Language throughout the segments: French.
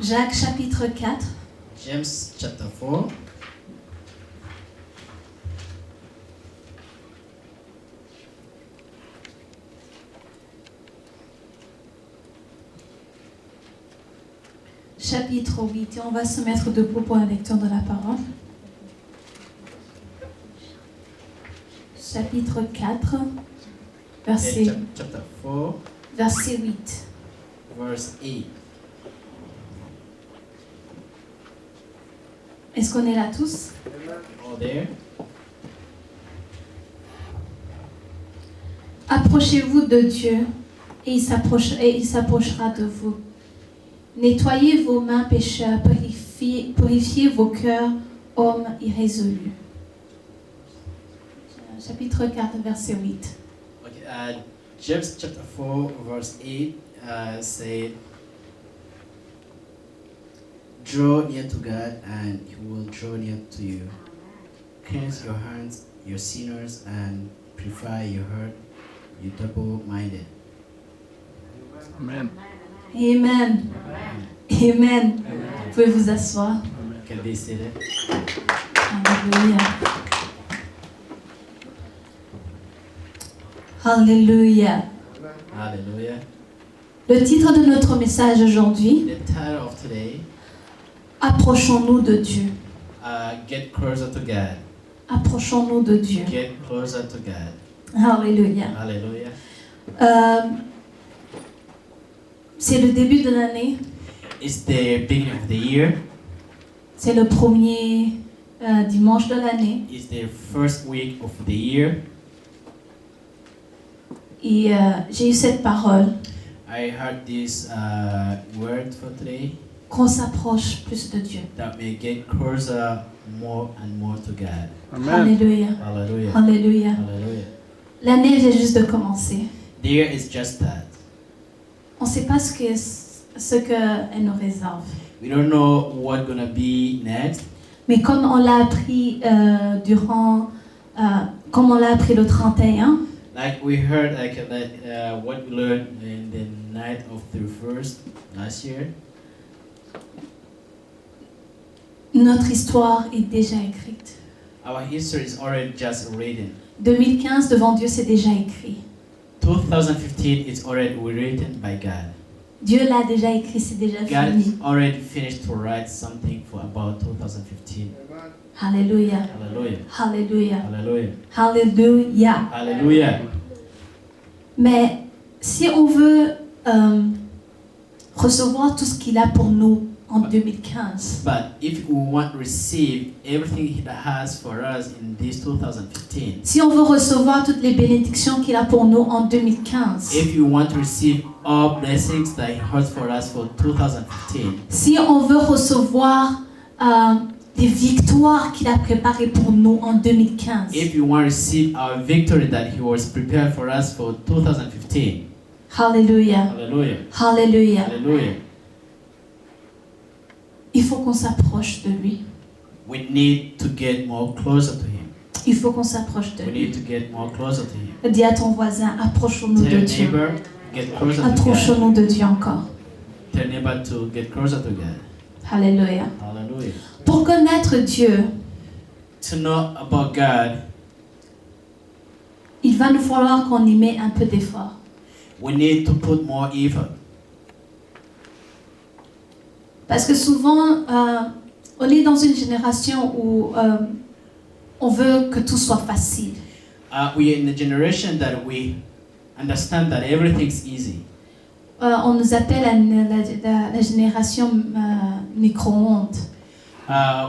Jacques chapitre 4. James chapter 4. Chapitre 8. Et on va se mettre debout pour la lecture de la parole. Chapitre 4, verset, Chapter 4, verset 8. verse 8. Est-ce qu'on est là tous? All there? Approchez-vous de Dieu et il s'approchera de vous. Nettoyez vos mains pécheurs, purifiez vos cœurs, hommes irrésolus. Chapitre 4, verset 8. Okay, James chapter 4, verse 8 said, "Draw near to God, and He will draw near to you. Cleanse your hands, you sinners, and purify your heart, you double-minded." Amen. Amen. Amen. Vous pouvez vous asseoir. Can be seated. Alléluia. Alléluia. Hallelujah. Le titre de notre message aujourd'hui, The title of today, approchons-nous de Dieu. Get closer to God. Approchons-nous de Dieu. Get closer to God. Alléluia. Hallelujah. C'est le début de l'année. It's the beginning of the year. C'est le premier dimanche de l'année. It's the first week of the year. Et j'ai eu cette parole I heard this word for today, qu'on s'approche plus de Dieu. that may get closer more and more to God. Amen. Alléluia. Hallelujah. Alléluia. Hallelujah. L'année vient juste de commencer. The year is just that. On ne sait pas ce qu'elle nous réserve. We don't know what's gonna be next, Mais comme on l'a appris comme on l'a appris le 31, like we heard, what we learned in the night of the first last year. notre histoire est déjà écrite. Our history is already just written. 2015 devant Dieu, c'est déjà écrit. 2015 is already written by God. Dieu l'a déjà écrit, c'est déjà God fini. already finished to write something for about 2015. Alléluia. Hallelujah. Alléluia. Hallelujah. Alléluia. Hallelujah. Mais si on veut recevoir tout ce qu'il a pour nous en 2015, But if we want to receive everything He has for us in this 2015, si on veut recevoir toutes les bénédictions qu'il a pour nous en 2015, if you want to receive all blessings that He has for us for 2015, si on veut recevoir les victoires qu'il a préparées pour nous en 2015, if you want to receive our victory that He was prepared for us for 2015, Alléluia. hallelujah, Alléluia. hallelujah, Il faut qu'on s'approche de lui. we need to get more closer to Him. Il faut qu'on s'approche de We lui. need to get more closer to Him. Dis à ton voisin, approchons-nous Tell de your Dieu. neighbor, get closer to God. Approchons-nous de Dieu encore. Tell your neighbor to get closer to God. Alléluia. Hallelujah. Pour connaître Dieu, To know about God, il va nous falloir qu'on y mette un peu d'effort. we need to put more effort. Parce que souvent, on est dans une génération où on veut que tout soit facile. We are in a generation that we understand that everything's easy. On nous appelle la génération micro-ondes.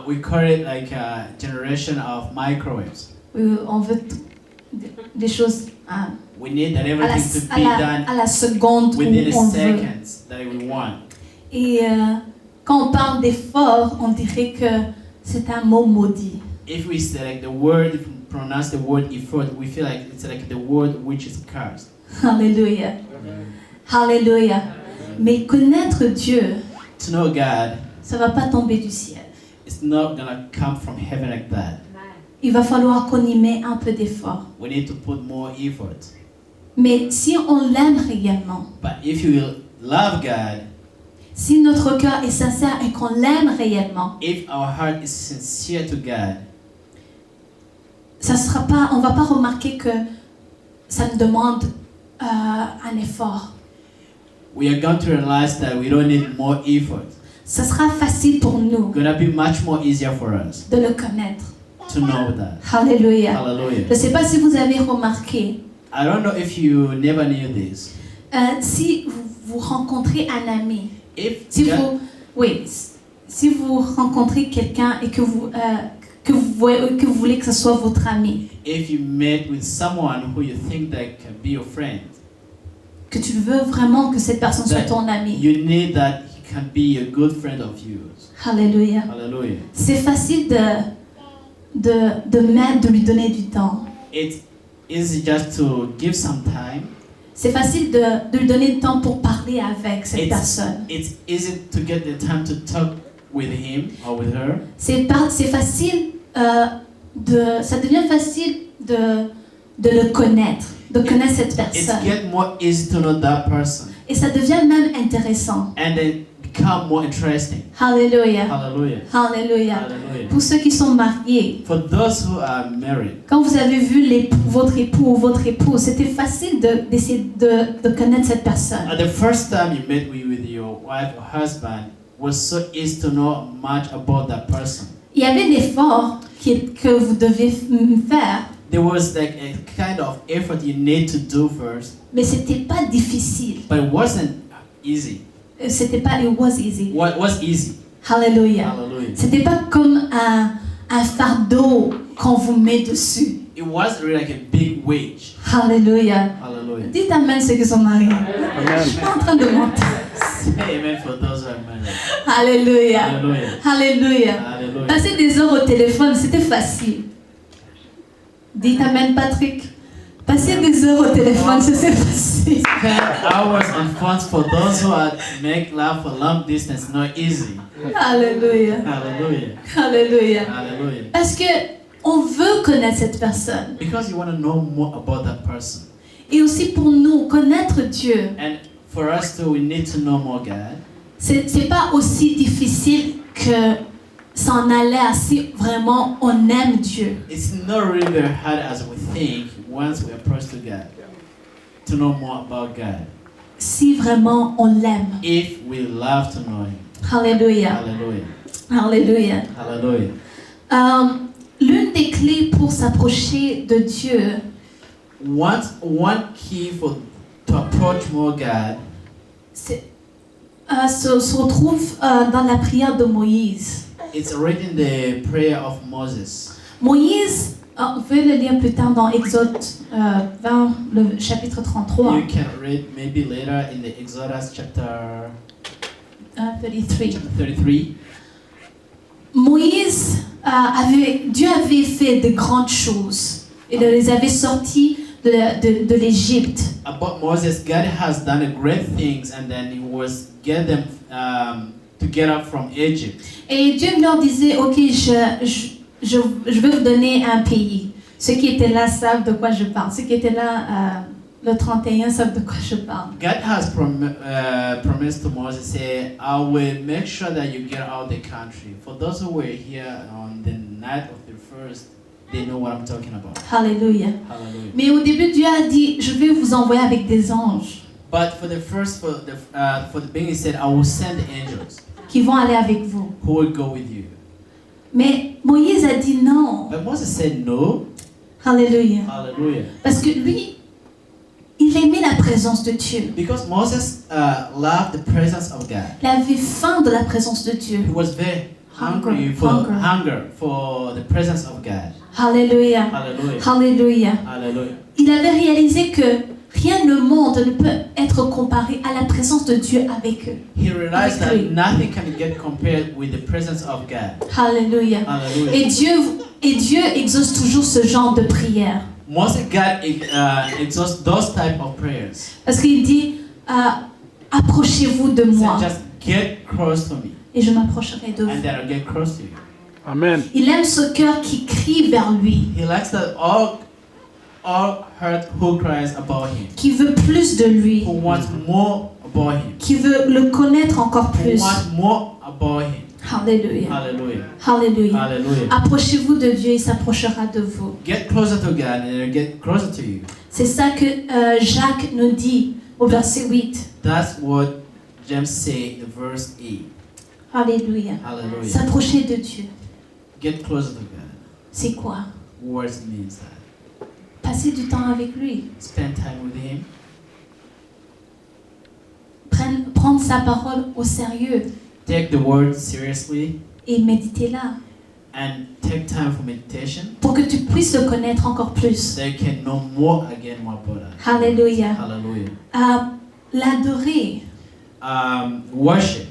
We call it like a generation of microwaves. On veut des choses We need that à everything to be done la seconde où within on a veut. seconds that we want. Et quand on parle d'effort, on dirait que c'est un mot maudit. If we select the word, if we pronounce the word effort, we feel like it's like the word which is cursed. Alléluia. Alléluia. Mais connaître Dieu, To know God, ça va pas tomber du ciel. it's not gonna come from heaven like that. Il va falloir qu'on y mette un peu d'effort. We need to put more effort. Mais si on l'aime réellement, But if you love God, Si notre cœur est sincère et qu'on l'aime réellement, if our heart is sincere to God, on va pas remarquer que ça nous demande un effort. we are going to realize that we don't need more effort. Ça sera facile pour nous It's gonna be much more easier for us de le connaître. to know that. Alléluia. Hallelujah. Je ne sais pas si vous avez remarqué, I don't know if you never knew this. si vous rencontrez un ami, If si God- vous, oui, si vous rencontrez quelqu'un et que vous voulez que ce soit votre ami, if you met with someone who you think that can be your friend, que tu veux vraiment que cette personne soit ton ami. you need that he can be a good friend of yours. Alléluia. Hallelujah. C'est facile de lui donner du temps. It's easy just to give some time. C'est facile de lui donner du temps pour parler avec cette It's- personne. It's easy to get the time to talk with him or with her. C'est facile ça devient facile de le connaître, de connaître cette It's personne. get more easy to know that person, Et ça devient même intéressant. and then become more interesting. Alléluia. Hallelujah. Alléluia. Hallelujah. Pour ceux qui sont mariés, For those who are married, quand vous avez vu votre époux ou votre épouse, c'était facile d'essayer de connaître cette personne. the first time you met with your wife or husband was so easy to know much about that person. Il y avait l'effort que vous deviez faire, There was like a kind of effort you need to do first, mais c'était pas difficile. but it wasn't easy. It was easy. What was easy? Hallelujah. Hallelujah. C'était pas comme un fardeau qu'on vous met dessus. It wasn't really like a big wage. Hallelujah. Hallelujah. Dites amen ceux qui sont mariés. Je suis pas en train de mentir. Say amen for those who are married. Alléluia. Hallelujah. Alléluia. Hallelujah. Passer des heures au téléphone, c'était facile. Dites amen Patrick. Passer des heures au téléphone, c'était facile. 10 hours on phones for those who are make love for long distance not easy. Alléluia. Hallelujah. Alléluia. Hallelujah. Parce que on veut connaître cette personne. Because you want to know more about that person. Et aussi pour nous, connaître Dieu, And for us too, we need to know more God. c'est pas aussi difficile que s'en aller à si vraiment on aime Dieu. It's not really very hard as we think once we approach to God to know more about God. Si vraiment on l'aime. If we love to know Him. Alléluia. Hallelujah. Alléluia. Hallelujah. L'une des clés pour s'approcher de Dieu, One key to approach more God se retrouve dans la prière de Moïse. it's written the prayer of Moses. Moïse, vous pouvez le lire plus tard dans Exode 20, le chapitre 33. You can read maybe later in the Exodus chapter 33. Moïse, Dieu avait fait de grandes choses. Il les avait sortis de l'Égypte. About Moses, God has done great things, and then He was get them to get up from Egypt. Et Dieu leur disait, ok, je vais vous donner un pays. Ceux qui étaient là savent de quoi je parle. Ceux qui étaient là le 31 savent de quoi je parle. God has promised to Moses, say, I will make sure that you get out of the country. For those who were here on the night of the first, they know what I'm talking about. Alléluia. Hallelujah. Mais au début, Dieu a dit, je vais vous envoyer avec des anges But for the beginning, He said, I will send angels qui vont aller avec vous. who will go with you. Mais Moïse a dit non. But Moses said no. Alléluia. Hallelujah. Parce que lui, il aimait la présence de Dieu. Because Moses loved the presence of God. Il avait faim de la présence de Dieu. He was very hungry for the presence of God. Alléluia. Hallelujah. Alléluia. Hallelujah. Il avait réalisé que rien au monde ne peut être comparé à la présence de Dieu avec eux. He realized that Avec lui. nothing can get compared with the presence of God. Alléluia. Hallelujah. Et Dieu exauce toujours ce genre de prière. Mostly God exhausts those type of prayers. Parce qu'il dit, approchez-vous de He moi said, just get close to me, et je m'approcherai de and vous. then I'll get close to you. Amen. Il aime ce cœur qui crie vers lui, He likes that all heart who cries about Him, qui veut plus de lui. who wants more about Him. qui veut le connaître encore Who plus. wants more about Him. Alléluia. Hallelujah. Alléluia. Hallelujah. Approchez-vous de Dieu, il s'approchera de vous. Get closer to God and He'll get closer to you. C'est ça que Jacques nous dit au verset 8. That's what James say in verse 8. Alléluia. Hallelujah. S'approcher de Dieu, Get closer to God. c'est quoi? What means that? Passer du temps avec lui. Spend time with Him. Prendre sa parole au sérieux Take the word seriously et méditer là. and take time for meditation. Pour que tu puisses le connaître encore plus. So you can know more again more about that. Alléluia. Hallelujah. L'adorer, Worship,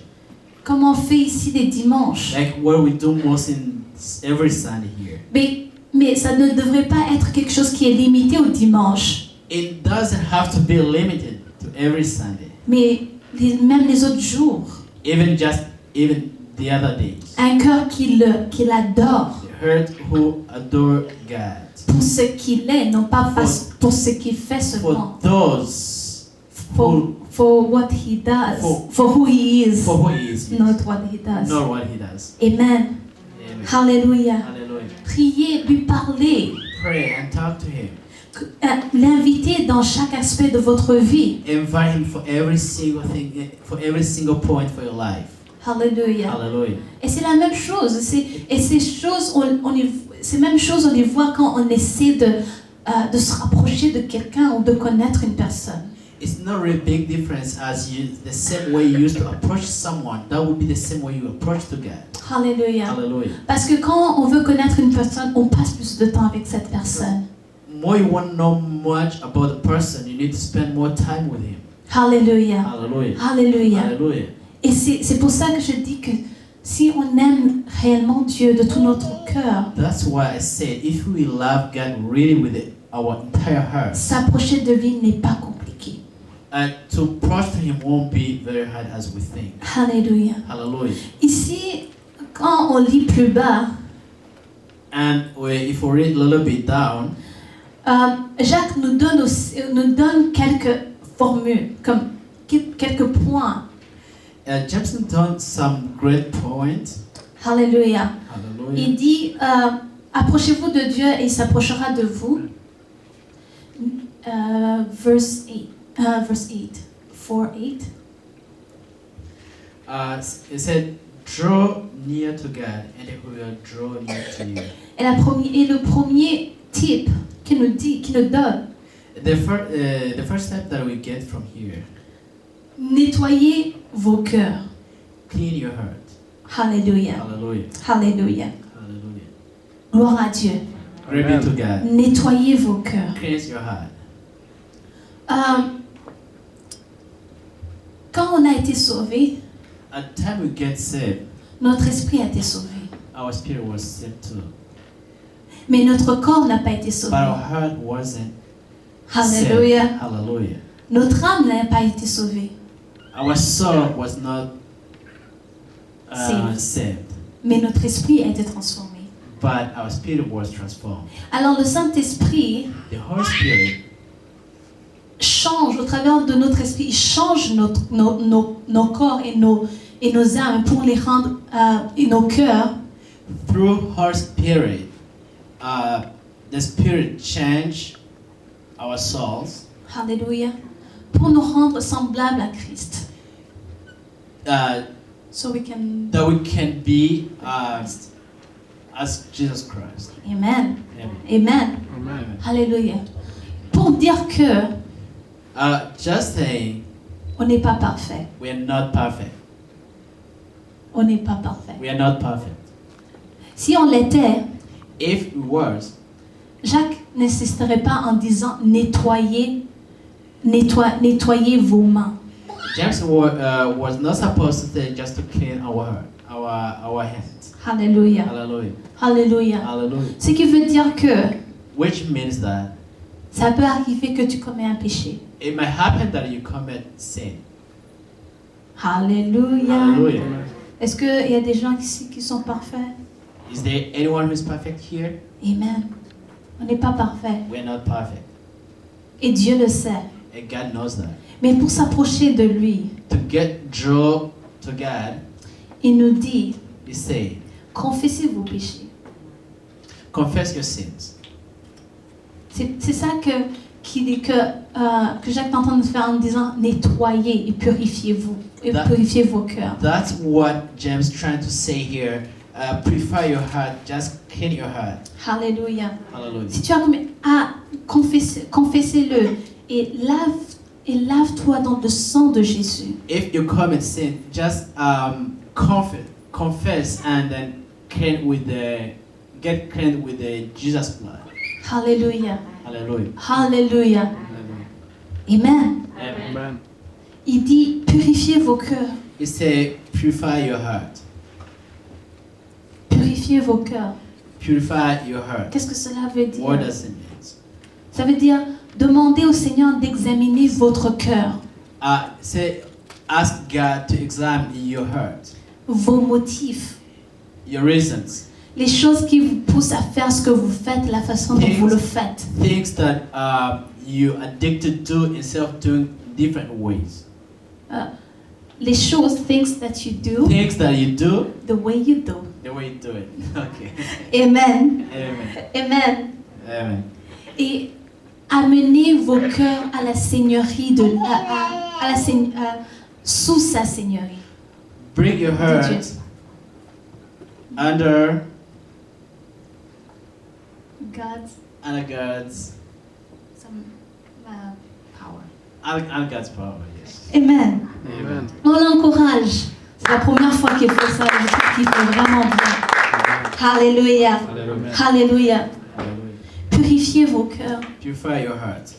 comme on fait ici les dimanches. like what we do most in every Sunday here. Mais ça ne devrait pas être quelque chose qui est limité au dimanche. It doesn't have to be limited to every Sunday. Mais même les autres jours. Even the other days. Un cœur qui l'adore The heart who adore God. pour ce qu'il est, non pas pour ce qu'il fait seulement. For those For what he does. For who he is. For who He is. Not what he does. Not what He does. Amen. Amen. Hallelujah. Hallelujah. Priez, lui parler. Pray and talk to Him. L'inviter dans chaque aspect de votre vie. Invite Him for every single thing, for every single point for your life. Hallelujah. Hallelujah. Et c'est la même chose. Et ces choses, ces mêmes choses, on les voit quand on essaie de se rapprocher de quelqu'un ou de connaître une personne. It's not really big difference as the same way you used to approach someone. That would be the same way you approach to God. Hallelujah. Hallelujah. Parce que quand on veut connaître une personne, on passe plus de temps avec cette personne. More you want to know much about the person, you need to spend more time with him. Hallelujah. Hallelujah. Alléluia. Hallelujah. Et c'est pour ça que je dis que si on aime réellement Dieu de tout notre cœur, That's why I said if we love God really with our entire heart, s'approcher de lui n'est pas compliqué. to approach to Him won't be very hard as we think. Alléluia. Hallelujah. Ici, quand on lit plus bas, And if we read a little bit down, Jacques nous donne quelques formules, comme quelques points. Jameson done some great points. Alléluia. Hallelujah. Il dit, approchez-vous de Dieu et il s'approchera de vous. Verse 8. 4:8. It said, draw near to God and He will draw near to you. Et le premier type qu'il nous donne, The first step that we get from here, nettoyez vos cœurs. clean your heart. Alléluia. Hallelujah. Alléluia. Hallelujah. Gloire à Dieu. Glory be to God. Nettoyez vos cœurs. Cleanse your heart. Quand on a été sauvé, At the time we get saved, notre esprit a été sauvé. our spirit was saved too. Mais notre corps n'a pas été sauvé. But our heart wasn't Alléluia. saved. Hallelujah. Notre âme n'a pas été sauvée. Our soul was not Saved. saved. Mais notre esprit a été transformé. But our spirit was transformed. Alors le Saint-Esprit The Holy Spirit change au travers de notre esprit, il change nos corps et nos âmes pour les rendre, et nos cœurs, through her spirit, the spirit changed our souls, alléluia, pour nous rendre semblables à Christ. So we can, that we can be as Jesus Christ. Amen, Amen. Amen, Amen. alléluia. Pour dire que Just saying, on n'est pas parfait, we are not perfect. on n'est pas parfait. We are not perfect. Si on l'était, If we was, Jacques n'insisterait pas en disant nettoyez vos mains. James was not supposed to say just to clean our hands. Alléluia, Hallelujah. alléluia. Hallelujah. Ce qui veut dire que Which means that ça peut arriver que tu commets un péché. it might happen that you commit sin. Alléluia. Hallelujah. Est-ce qu'il y a des gens ici qui sont parfaits? Is there anyone who is perfect here? Amen. On n'est pas parfait. We are not perfect. Et Dieu le sait. and God knows that. Mais pour s'approcher de lui, To draw to God, il nous dit, He said, confessez vos péchés. confess your sins. C'est ça que Jacques est en train de faire en disant, nettoyez et purifiez-vous, et That- purifiez vos cœurs. That's what James is trying to say here. Purify your heart, just clean your heart. Alléluia. Hallelujah. Si tu as confessez-le et lave-toi dans le sang de Jésus. If you commit sin, just confess and then get clean with the Jesus blood. Alléluia. Hallelujah. Alléluia. Amen. Amen. Amen. Il dit, purifiez vos cœurs. He said, purify your heart. Purifiez vos cœurs. Purify your heart. Qu'est-ce que cela veut dire? What does it mean? Ça veut dire, demandez au Seigneur d'examiner votre cœur, Say, ask God to examine your heart, vos motifs, your reasons, les choses qui vous poussent à faire ce que vous faites, la façon dont vous le faites. things that you're addicted to instead of doing different ways. Les choses, things that you do, Things that you do, the way you do. the way you do it. Okay. Amen. Amen. Amen. Amen. Et amenez vos cœurs à la seigneurie sous sa seigneurie. Bring your heart under God's power. under God's power. Yes. Amen. Amen. On l'encourage. C'est la première fois qu'il fait ça. Je trouve qu'il fait vraiment bien. Alléluia. Hallelujah. Alléluia. Hallelujah. Purifiez vos cœurs, Purify your heart.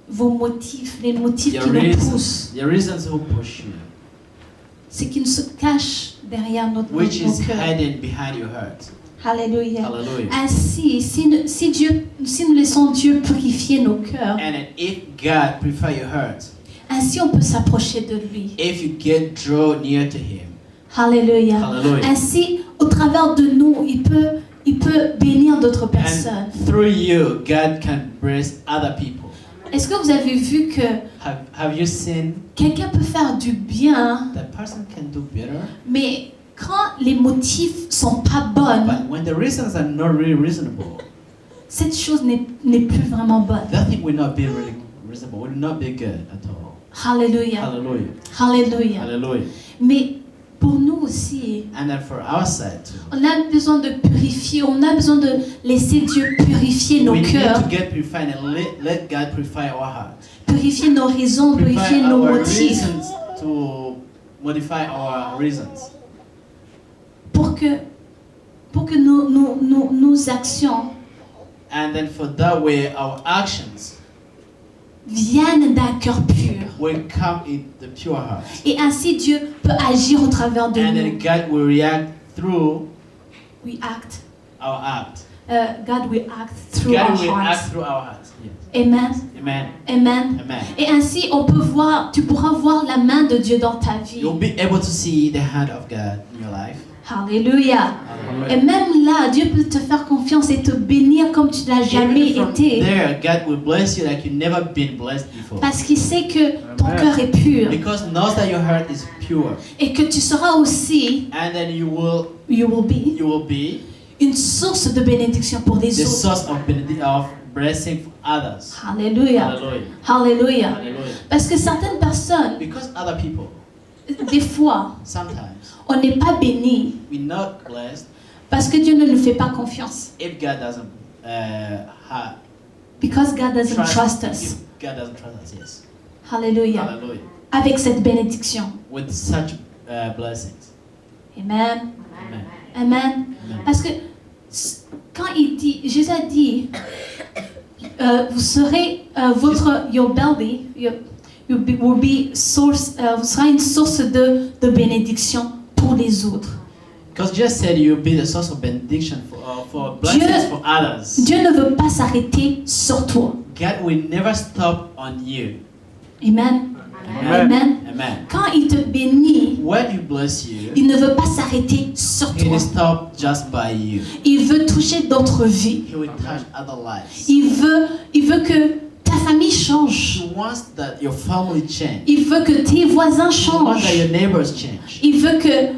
vos motifs, les motifs Your qui nous reasons, poussent. your reasons who push you, Ce qui se cache derrière nos which is cœurs. hidden behind your heart. Alléluia. Hallelujah. Ainsi, si nous laissons Dieu purifier nos cœurs, And then if God purify your heart, ainsi on peut s'approcher de lui. if you draw near to Him, Alléluia. hallelujah. Ainsi, au travers de nous, il peut bénir d'autres personnes. And through you, God can bless other people. Est-ce que vous avez vu que Have you seen quelqu'un peut faire du bien, that person can do better? mais quand les motifs sont pas bonnes, But when the reasons are not really reasonable, cette chose n'est plus vraiment bonne. that thing will not be really reasonable, will not be good at all. Alléluia. Hallelujah. Alléluia. Hallelujah. Mais pour nous aussi, And then for our side too, on a besoin de purifier, on a besoin de laisser Dieu purifier nos we need cœurs, to get purified and let God purify our heart. purifier nos raisons, purifier nos our motifs, reasons to modify our reasons. pour que nos actions And then for that way, our actions viennent d'un cœur pur. will come in the pure heart. Et ainsi Dieu peut agir au travers de And then nous. God will react through We act. our act. God will act through our God will hearts. act through our hearts. Yes. Amen. Amen. Amen. Amen. Et ainsi, tu pourras voir la main de Dieu dans ta vie. You'll be able to see the hand of God in your life. Alléluia. Et même là, Dieu peut te faire confiance et te bénir comme tu l'as jamais Even from été. there, God will bless you like you've never been blessed before. Parce qu'il sait que ton Amen. cœur est pur. Because knows that your heart is pure. Et que tu seras aussi, And then you will be une source de bénédiction pour les the autres. source of blessing for others. Alléluia. Hallelujah. Alléluia. Hallelujah. Parce que certaines personnes, Because other people, des fois, sometimes, on n'est pas béni we're not blessed parce que Dieu ne nous fait pas confiance. if God doesn't Because God doesn't trust if us. God doesn't trust us. Yes. Alléluia. Hallelujah. Avec cette bénédiction. With such blessings. Amen. Amen. Amen. Amen. Parce que quand Jésus a dit, vous serez your belly, will be source, vous serez une source de bénédiction pour les autres. Because Jesus said you'll be the source of benediction for blessings for others. Dieu ne veut pas s'arrêter sur toi. God will never stop on you. Amen. Amen. Amen. Amen. Quand il te bénit, When He bless you, il ne veut pas s'arrêter sur He toi. will stop just by you. Il veut toucher d'autres vies. He will touch other lives. Il veut que ta famille change. He wants that your family change. Il veut que tes voisins He wants that changent. your neighbors change. Il veut que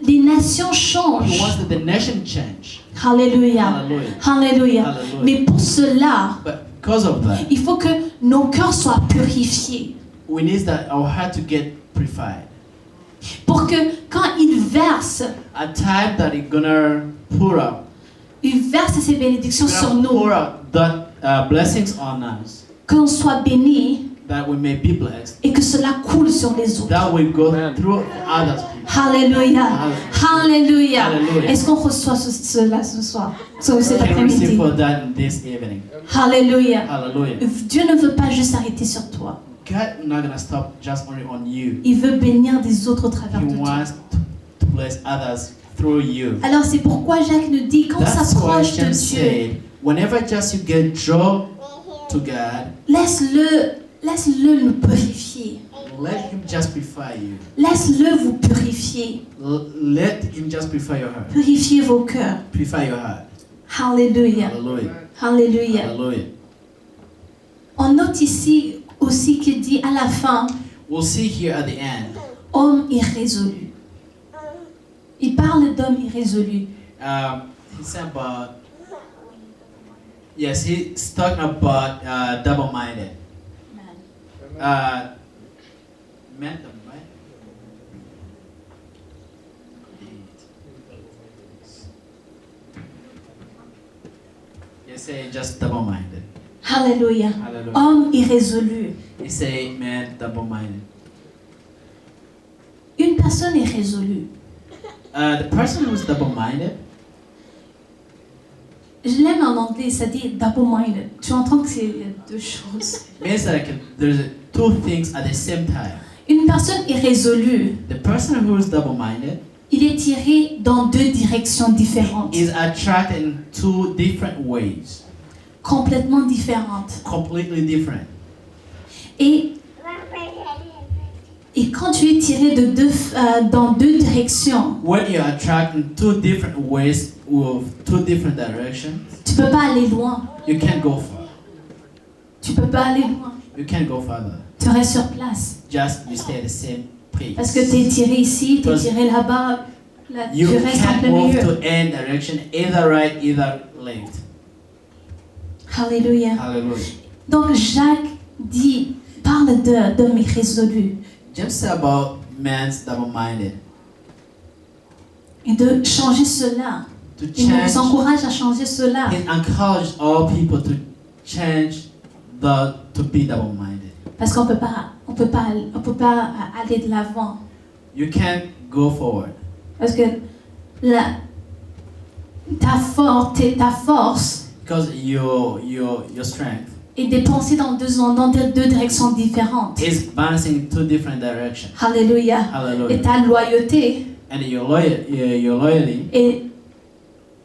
les nations He changent. wants that the nation change. Alléluia. Hallelujah. Alléluia. Hallelujah. Mais pour cela, But because of that, il faut que nos cœurs soient purifiés. we need that our heart to get purified. Pour que quand il verse A time that He's gonna pour out, ses bénédictions sur gonna pour nous, out that blessings on us, qu'on soit bénis that we may be blessed, et que cela coule sur les autres. that will go Amen. through others people. Alléluia. Alléluia. Hallelujah. Est-ce qu'on reçoit cela ce soir, cet Can we receive après-midi? for that this evening? Alléluia. Hallelujah. Dieu ne veut pas juste s'arrêter sur toi. God is not gonna stop just only on you. Il veut bénir des autres au travers He de toi. wants to bless others through you. Alors c'est pourquoi Jacques nous dit, quand on That's why s'approche de James Dieu, said, whenever just you get drawn to God, laisse-le nous purifier. let Him just purify you. Laisse-le vous purifier. Let Him just purify your heart. Purifier vos cœurs. Purify your heart. Alléluia. Hallelujah. Alléluia. Hallelujah. On note ici aussi qu'il dit à la fin, We'll see here at the end. homme irrésolu. Il parle d'homme irrésolu. He's about, yes, he's talking about double-minded. Men double-minded? Yes, say just double-minded. Alléluia. Hallelujah. Homme irrésolu. He say man double-minded. Une personne irrésolue. The person who's double-minded, Je l'aime en anglais, ça dit double-minded. Tu entends que c'est deux choses. means like there's two things at the same time. Une personne irrésolue, The person who's double-minded il est tiré dans deux directions différentes, is attracted in two different ways, complètement différentes. completely different. Et quand tu es tiré dans deux directions, When you're attracted in two different ways with two different directions, tu peux pas aller loin. you can't go far. Tu peux pas aller loin. You can't go farther. Tu restes sur place. Just you stay at the same place. Parce que tu es tiré ici, tu es Because tiré là-bas. Là, tu You restes en can't plein move milieu. to any direction, either right, either left. Alléluia. Hallelujah. Donc Jacques parle d'homme irrésolu James said about man's double-minded. et de changer cela. To Il change, nous encourage à changer cela. he encouraged all people to change to be double-minded. Parce qu'on peut pas aller de l'avant. You can't go forward Parce que ta force because your strength est dépensée dans deux directions différentes. is balancing in two different directions. Alléluia. Et Hallelujah. ta loyauté And your loyalty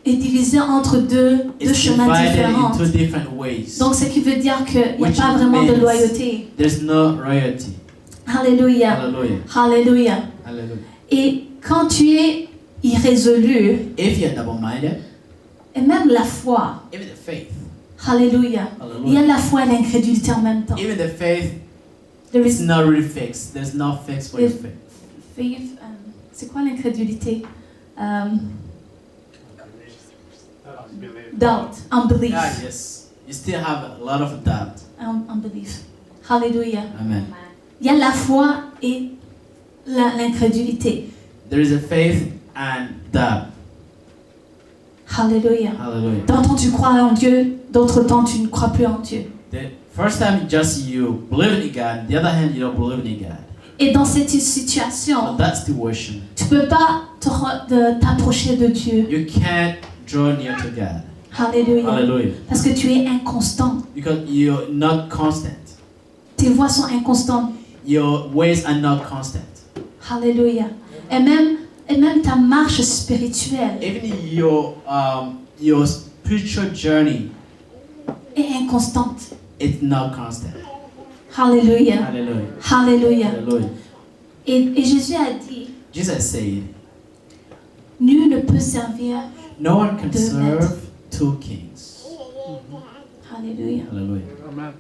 est divisée entre deux is chemins divided différents. in two different ways. Donc, ce qui veut dire qu'il n'y a Which pas vraiment de means- loyauté. There's no loyalty. Alléluia. Hallelujah. Alléluia. Hallelujah. Et quand tu es irrésolu, If you're double-minded, et même la foi, even the faith, Alléluia. Il y a hallelujah, la foi et l'incrédulité en même temps. even the faith There is is not really fixed. There's no fix for your Yes. faith. faith, c'est quoi l'incrédulité? Doubt, unbelief. Ah, yes. You still have a lot of doubt. Unbelief. Alléluia. Amen. Il y a la foi et l'incrédulité. There is a faith and doubt. Alléluia. Hallelujah. D'un temps tu crois en Dieu, d'autres temps tu ne crois plus en Dieu. The first time just you believe in God, the other hand you don't believe in God. Et dans cette In situation, that situation, tu peux pas t'approcher de Dieu. you can't draw near to God. Alléluia. Hallelujah. Parce que tu es inconstant. Because you're not constant. Tes voies sont inconstantes. Your ways are not constant. Alléluia. Et même ta marche spirituelle Even your spiritual journey est inconstante. is not constant. Alléluia. Hallelujah. Alléluia. Hallelujah. Et Jésus a dit, Jesus said, nul ne peut servir. no one can Deux serve two kings. Alléluia. Hallelujah. Amen.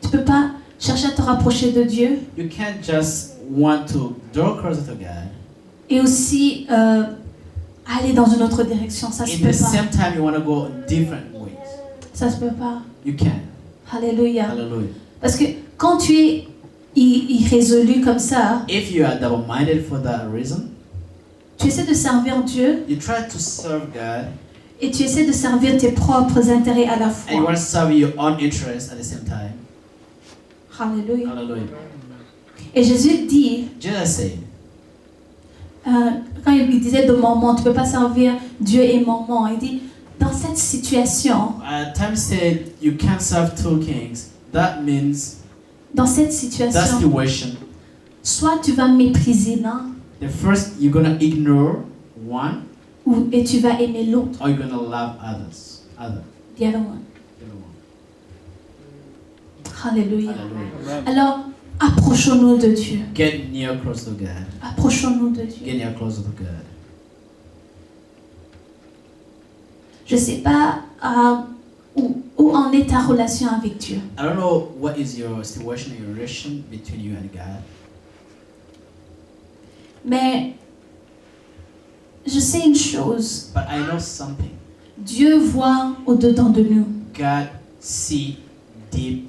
Tu peux pas chercher à te rapprocher de Dieu You can't just want to draw closer to God. et aussi aller dans une autre direction. Ça se In peut the pas. same time, you want to go different ways. Ça se peut pas. You can. Alléluia. Hallelujah. Parce que quand tu es irrésolu comme ça, If you are double-minded for that reason, tu essaies de servir Dieu you try to serve God et tu essaies de servir tes propres intérêts à la and you fois. want to serve your own interests at the same time. Alléluia. Hallelujah. Et Jésus dit, Jesus said, quand il disait de maman, tu peux pas servir Dieu et maman. Il dit, dans cette situation, Time said you can't serve two kings. That means dans cette that situation, situation. soit tu vas mépriser l'un The first, you're gonna ignore one, et tu vas aimer l'autre. or you're gonna love others. The other one. The other one. Alléluia. Hallelujah. Amen. Alors, approchons-nous de Dieu. Get near close to God. Approchons-nous de Dieu. Get near closer to God. Je ne sais pas où en est ta relation avec Dieu. I don't know what is your situation, your relation between you and God. Mais je sais une chose. But I know something. Dieu voit au-dedans de nous. God sees deep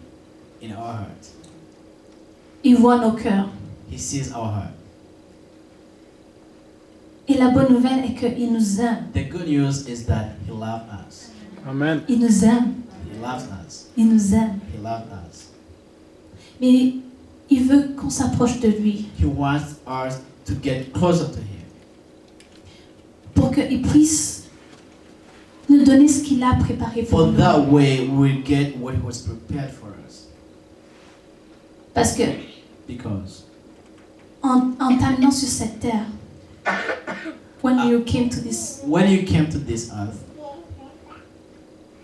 in our heart. Il voit nos cœurs. He sees our heart. Et la bonne nouvelle est qu'il nous aime. The good news is that He loves us. Amen. Il nous aime. He loves us. Il nous aime. He loves us. Mais il veut qu'on s'approche de lui He wants us to get closer to Him, pour qu'il puisse nous donner ce qu'il a préparé pour for nous. that way we get what He was prepared for us. Parce que Because en t'amenant sur cette terre, when you came to this, when you came to this earth,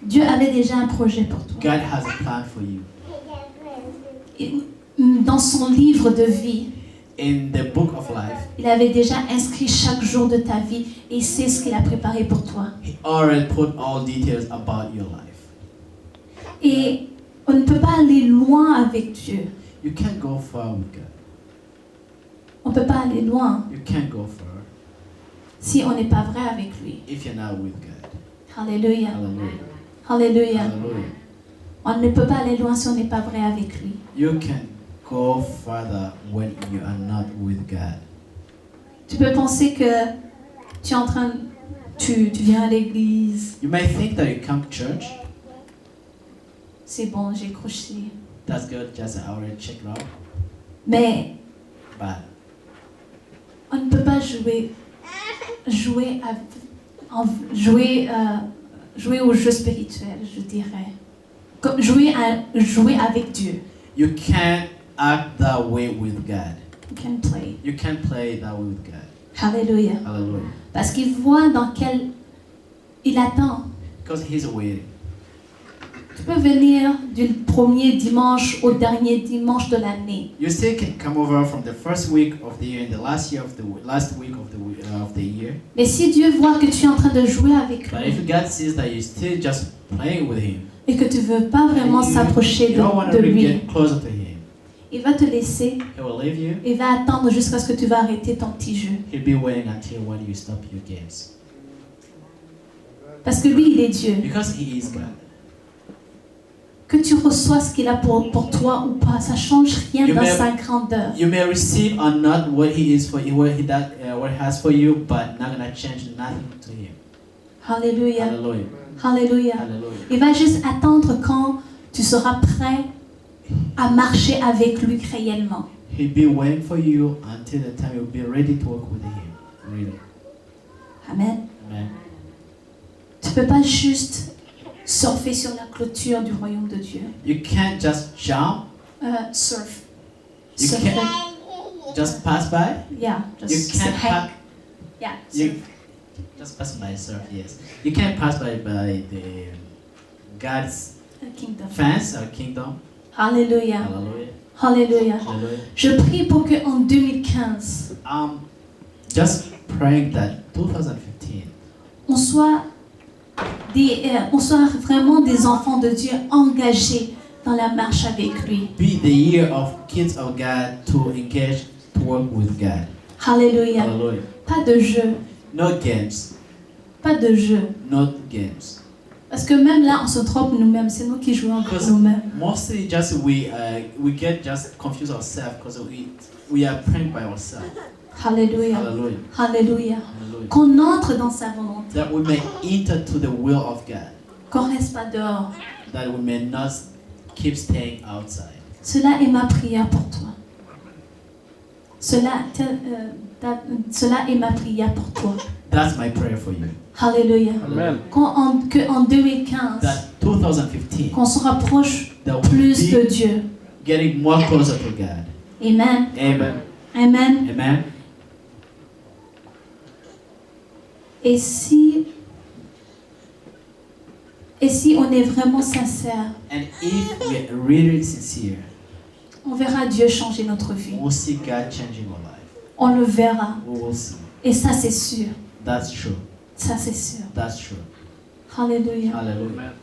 Dieu avait déjà un projet pour toi. God has a plan for you. Et dans son livre de vie, In the book of life, il avait déjà inscrit chaque jour de ta vie et il sait ce qu'il a préparé pour toi. He already put all details about your life. Et on ne peut pas aller loin avec Dieu. You can't go far with God. On ne peut pas aller loin You can't go far si on n'est pas vrai avec lui. if you're not with God. Alléluia. Hallelujah. Alléluia. Hallelujah. On ne peut pas aller loin si on n'est pas vrai avec lui. You can go further when you are not with God. Tu peux penser que tu es en train, tu viens à l'église, You may think that you come to church. c'est bon, j'ai croché. That's good, just I already checked out. Mais But on ne peut pas jouer au jeu spirituel, je dirais. Comme jouer avec Dieu. you can't act that way with God. You can play. You can't play that way with God. Alléluia. Hallelujah. Parce qu'il voit dans quel... Il attend. Because He's waiting. Tu peux venir du premier dimanche au dernier dimanche de l'année. You still can come over from the first week of the year and the last week of the year. Mais si Dieu voit que tu es en train de jouer avec But lui if God sees that you're still just playing with Him, et que tu ne veux pas vraiment and s'approcher you don't want de to really lui, get closer to Him, il va te laisser He will leave you. et va attendre jusqu'à ce que tu vas arrêter ton petit jeu. He'll be waiting until when you stop your games. Parce que lui, il est Dieu. Because He is God. Que tu reçois ce qu'il a pour toi ou pas, ça change rien You dans may- sa grandeur. You may receive or not what He is for you, what He has for you, but not gonna change nothing to Him. Alléluia. Hallelujah. Alléluia. Hallelujah. Il va juste attendre quand tu seras prêt à marcher avec lui réellement. He'll be waiting for you until the time you'll be ready to walk with Him. Really. Amen. Amen. Tu ne peux pas juste surfer sur la clôture du royaume de Dieu. You can't just jump, Surf. You Surfer. just pass by. Yeah, You just can't hang. Yeah, You surf. just pass by, sir. Yes. You can't pass by the God's Kingdom. fence or kingdom. Alléluia. Hallelujah. Alléluia. Hallelujah. Je prie pour que en 2015, Just praying that 2015 on soit vraiment des enfants de Dieu engagés dans la marche avec lui. Be the year of kids of God to engage to work with God. Alléluia. Hallelujah. Pas de jeu, No games. pas de jeu. Not games. Parce que même là, on se trompe nous-mêmes. C'est nous qui jouons avec Because nous-mêmes. mostly just we get just confused ourselves because we are pranked by ourselves. Alléluia. Hallelujah. Alléluia. Hallelujah. Qu'on entre dans sa volonté. That we may enter to the will of God. Qu'on reste pas dehors. That we may not keep staying outside. Cela est ma prière pour toi. Cela est ma prière pour toi. That's my prayer for you. Alléluia. Amen. Qu'en 2015, That 2015, qu'on se rapproche that we plus de be Dieu. getting more closer to God. Amen. Amen. Amen. Amen. Et si on est vraiment sincère, And if we are really sincere, on verra Dieu changer notre vie. we'll see God changing our life. On le verra. We will see. Et ça, c'est sûr. That's true. Ça, c'est sûr. That's true. Alléluia. Hallelujah.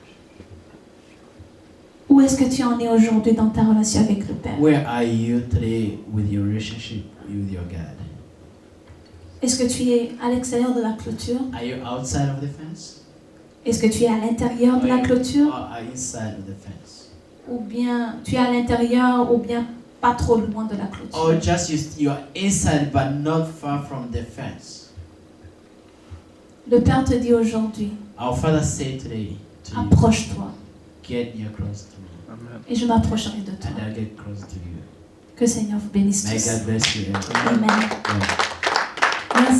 Où est-ce que tu en es aujourd'hui dans ta relation avec le Père? Where are you today with your relationship with your God? Est-ce que tu es à l'extérieur de la clôture? Are you outside of the fence? Est-ce que tu es à l'intérieur de la clôture? Or are you inside of the fence? Ou bien tu es à l'intérieur ou bien pas trop loin de la Or clôture? just you are inside but not far from the fence? Le Père te dit aujourd'hui, Our Father said today to you, approche-toi get near close to me, Amen. et je m'approcherai de toi. and I'll get close to you. Que le Seigneur vous bénisse May tous. God bless you. Amen. Amen. Merci.